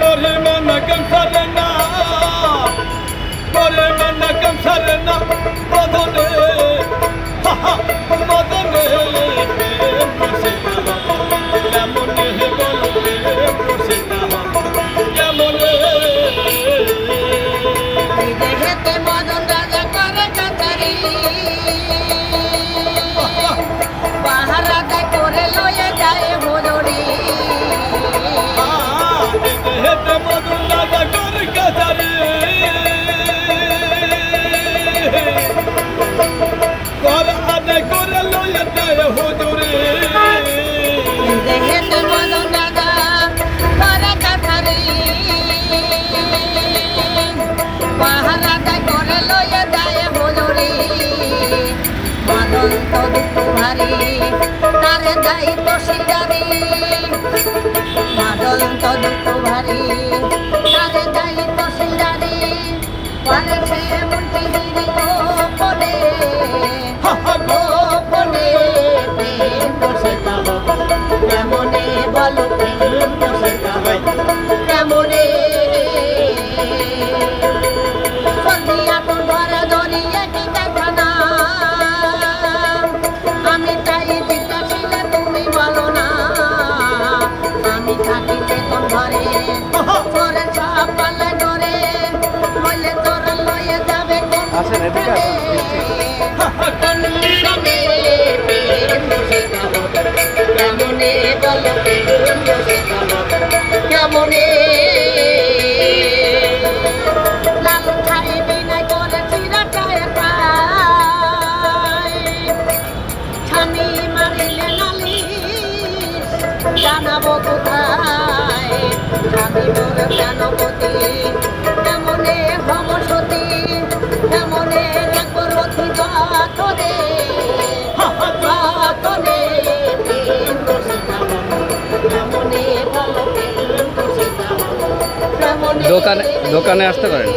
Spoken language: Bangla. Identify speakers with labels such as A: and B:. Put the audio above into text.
A: করে মনা কম সারে না, করে মনা কম সারে না বদনে বদনে কেমনে বলো কেমনে
B: দেহেতে মদন রাজা করে কাতারি পাহারা দেয় করে লয়ে যায় ভোজরি
A: দেহেতে মদন রাজা করে কাতারি করে লয়ে যায় ভোজরি
B: দেহেতে মদন রাজা করে কাতারি পাহারা দেয় করে লয়ে যায় ভোজরি মদন তো দুঃখ ভারী তারে যাই তো সিঙ্গারি মদন তো দুঃখ ভারী তারে যাই তো সিঙ্গারি পারে সে মুন্টি দিদি গোপনে গোপনে প্রেম বসেতা কেমনে বলো প্রেম বসেতা কেমনে সন্ধিয়া তো ধরে ধরিয়ে কি দেখা না আমি তাই জিজ্ঞাসিলে তুমি বলো না আমি থাকিতে তোর ঘরে তোরে সব পাল্লা ধরে বলে তোর লয়ে যাবে
C: আসেন এদিকে
B: কেমনে বলো কেমনে লাল খাই বিনাই করে চিরাটায় পায় ছানি মারিলে নালিশ জানাবো কোথায় আমি মোর প্রাণপতি কেমনে হব সতী কেমনে রাখবো রথি যতনে যতনে কেমনে ভালো কেমনে
C: দোকানে আসতে পারেন।